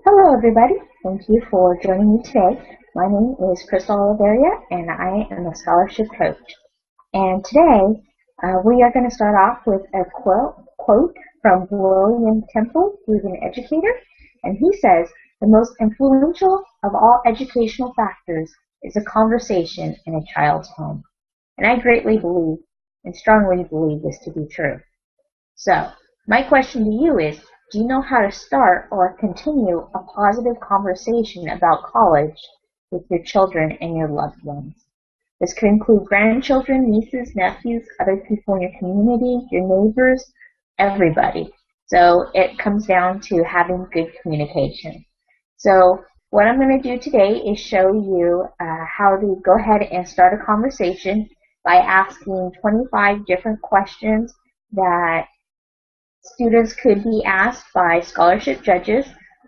Hello, everybody. Thank you for joining me today. My name is Olivarria, and I am a scholarship coach. And today, we are going to start off with a quote from William Temple, who's an educator, and he says, "The most influential of all educational factors is a conversation in a child's home." And I greatly believe and strongly believe this to be true. So, my question to you is, do you know how to start or continue a positive conversation about college with your children and your loved ones? This could include grandchildren, nieces, nephews, other people in your community, your neighbors, everybody. So it comes down to having good communication. So what I'm going to do today is show you how to go ahead and start a conversation by asking 25 different questions that students could be asked by scholarship judges.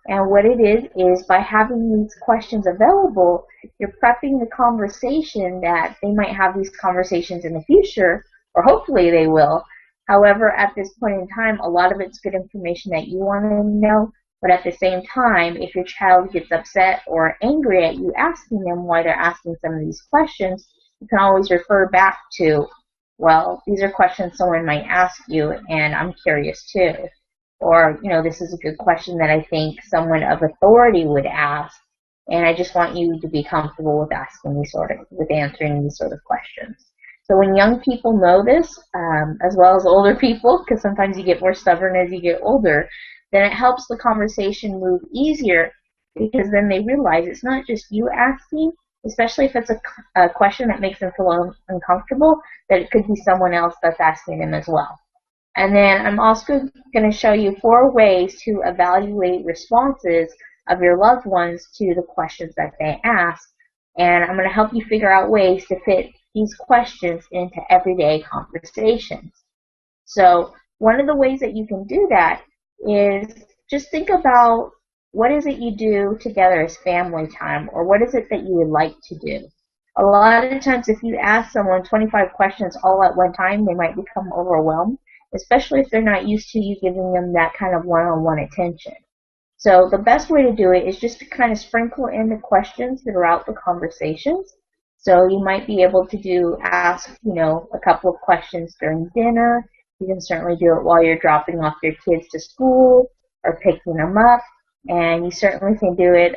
And what it is by having these questions available, you're prepping the conversation that they might have these conversations in the future, or hopefully they will. However, at this point in time, a lot of it's good information that you want to know, but at the same time, if your child gets upset or angry at you asking them why they're asking some of these questions, you can always refer back to, well, these are questions someone might ask you, and I'm curious too. Or, this is a good question that I think someone of authority would ask, and I just want you to be comfortable with answering these sort of questions. So when young people know this, as well as older people, because sometimes you get more stubborn as you get older, then it helps the conversation move easier, because then they realize it's not just you asking, especially if it's a question that makes them feel uncomfortable, that it could be someone else that's asking them as well. And then I'm also going to show you 4 ways to evaluate responses of your loved ones to the questions that they ask. And I'm going to help you figure out ways to fit these questions into everyday conversations. So one of the ways that you can do that is just think about, what is it you do together as family time, or what is it that you would like to do? A lot of times if you ask someone 25 questions all at one time, they might become overwhelmed, especially if they're not used to you giving them that kind of one-on-one attention. So the best way to do it is just to kind of sprinkle in the questions throughout the conversations. So you might be able to ask, a couple of questions during dinner. You can certainly do it while you're dropping off your kids to school or picking them up. And you certainly can do it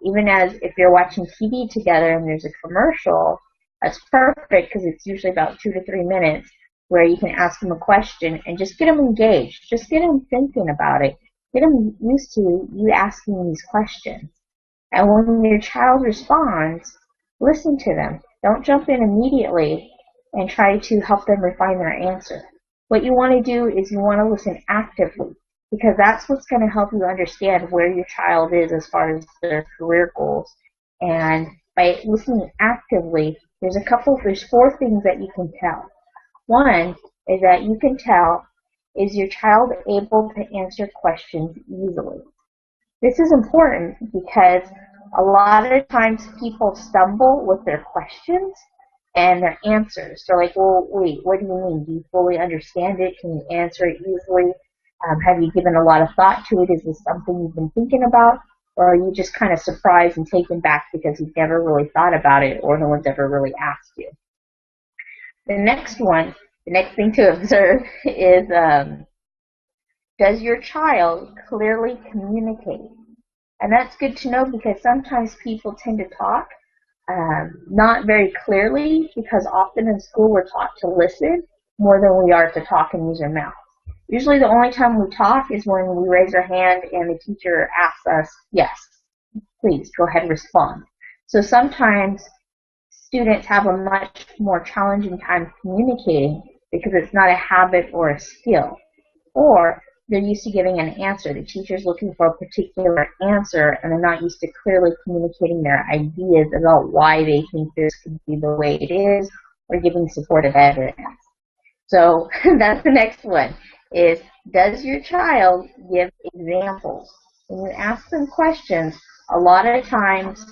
even as if you're watching TV together and there's a commercial. That's perfect, because it's usually about 2 to 3 minutes, where you can ask them a question and just get them engaged. Just get them thinking about it. Get them used to you asking these questions. And when your child responds, listen to them. Don't jump in immediately and try to help them refine their answer. What you want to do is you want to listen actively, because that's what's going to help you understand where your child is as far as their career goals. And by listening actively, there's 4 things that you can tell. One is that you can tell, is your child able to answer questions easily? This is important because a lot of times people stumble with their questions and their answers. They're like, well, wait, what do you mean? Do you fully understand it? Can you answer it easily? Have you given a lot of thought to it? Is this something you've been thinking about? Or are you just kind of surprised and taken back because you've never really thought about it, or no one's ever really asked you? The next thing to observe is, does your child clearly communicate? And that's good to know, because sometimes people tend to talk not very clearly, because often in school we're taught to listen more than we are to talk and use our mouth. Usually the only time we talk is when we raise our hand and the teacher asks us, yes, please go ahead and respond. So sometimes students have a much more challenging time communicating because it's not a habit or a skill. Or they're used to giving an answer. The teacher's looking for a particular answer, and they're not used to clearly communicating their ideas about why they think this could be the way it is, or giving supportive evidence. So that's the next one, is, does your child give examples? When you ask them questions, a lot of times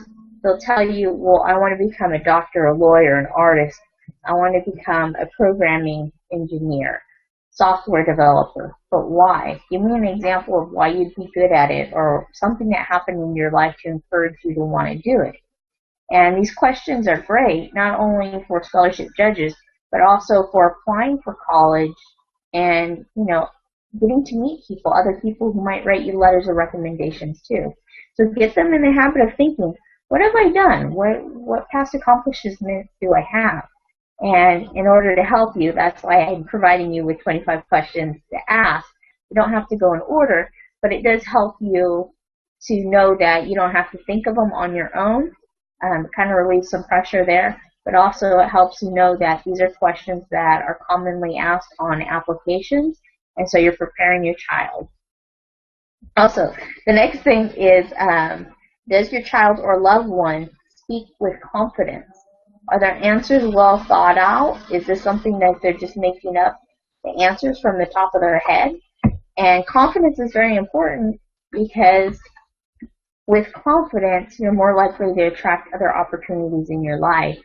they'll tell you, well, I want to become a doctor, a lawyer, an artist. I want to become a programming engineer, software developer. but why? Give me an example of why you'd be good at it, or something that happened in your life to encourage you to want to do it. And these questions are great, not only for scholarship judges, but also for applying for college and, getting to meet people, other people who might write you letters of recommendations too. So get them in the habit of thinking, what have I done? What past accomplishments do I have? And in order to help you, that's why I'm providing you with 25 questions to ask. You don't have to go in order, but it does help you to know that you don't have to think of them on your own. Kind of relieves some pressure there, but also it helps you know that these are questions that are commonly asked on applications, and so you're preparing your child. Also, the next thing is, does your child or loved one speak with confidence? Are their answers well thought out? Is this something that they're just making up the answers from the top of their head? And confidence is very important because with confidence, you're more likely to attract other opportunities in your life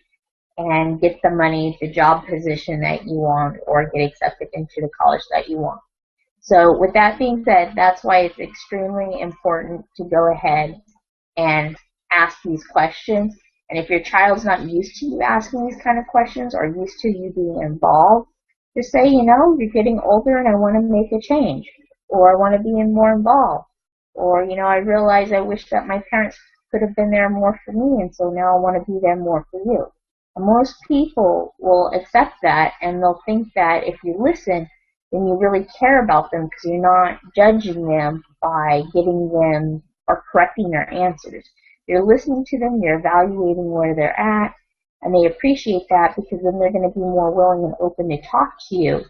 and get the money, the job position that you want, or get accepted into the college that you want. So with that being said, that's why it's extremely important to go ahead and ask these questions. And if your child's not used to you asking these kind of questions or used to you being involved, just say, you're getting older and I want to make a change, or I want to be more involved, or, I realize I wish that my parents could have been there more for me, and so now I want to be there more for you. And most people will accept that, and they'll think that if you listen, then you really care about them because you're not judging them by getting them or correcting their answers. You're listening to them, you're evaluating where they're at, and they appreciate that because then they're going to be more willing and open to talk to you.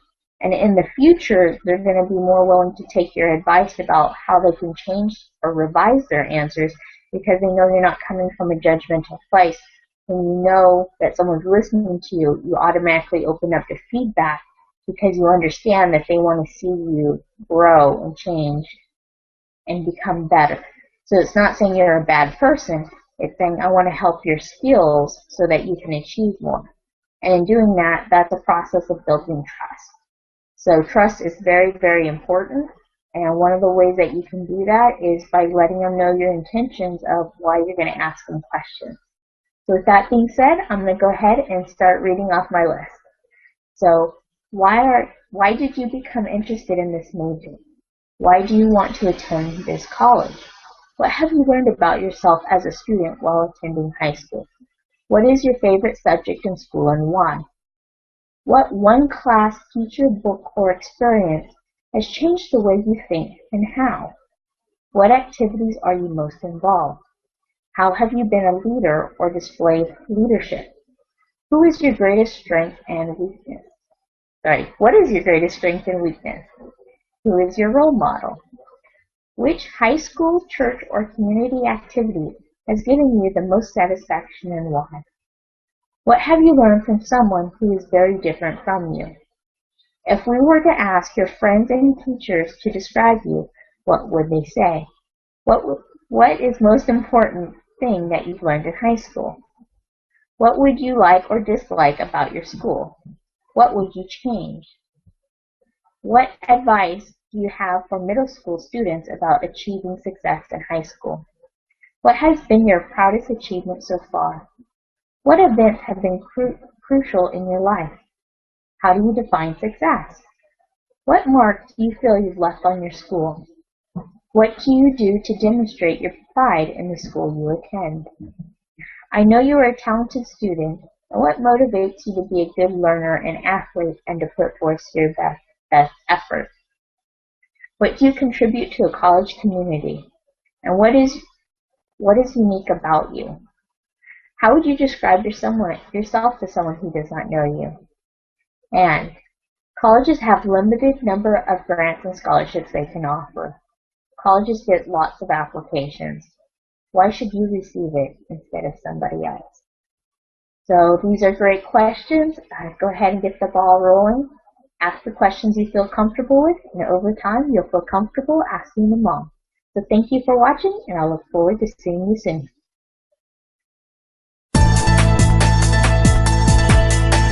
And in the future, they're going to be more willing to take your advice about how they can change or revise their answers because they know you're not coming from a judgmental place. When you know that someone's listening to you, you automatically open up to feedback because you understand that they want to see you grow and change and become better. So it's not saying you're a bad person. It's saying I want to help your skills so that you can achieve more. And in doing that, that's a process of building trust. So trust is very, very important. And one of the ways that you can do that is by letting them know your intentions of why you're going to ask them questions. So with that being said, I'm going to go ahead and start reading off my list. So why did you become interested in this major? Why do you want to attend this college? What have you learned about yourself as a student while attending high school? What is your favorite subject in school and why? What one class, teacher, book, or experience has changed the way you think and how? What activities are you most involved? How have you been a leader or displayed leadership? Who is your greatest strength and weakness? What is your greatest strength and weakness? Who is your role model? Which high school, church, or community activity has given you the most satisfaction and why? What have you learned from someone who is very different from you? If we were to ask your friends and teachers to describe you, what would they say? What is most important thing that you've learned in high school? What would you like or dislike about your school? What would you change? What advice do you have for middle school students about achieving success in high school? What has been your proudest achievement so far? What events have been crucial in your life? How do you define success? What mark do you feel you've left on your school? What do you do to demonstrate your pride in the school you attend? I know you are a talented student, and what motivates you to be a good learner and athlete and to put forth your best effort? What do you contribute to a college community? And what is unique about you? How would you describe yourself to someone who does not know you? And colleges have limited number of grants and scholarships they can offer. Colleges get lots of applications. Why should you receive it instead of somebody else? So these are great questions. Go ahead and get the ball rolling. Ask the questions you feel comfortable with, and over time you'll feel comfortable asking them all. So thank you for watching, and I look forward to seeing you soon.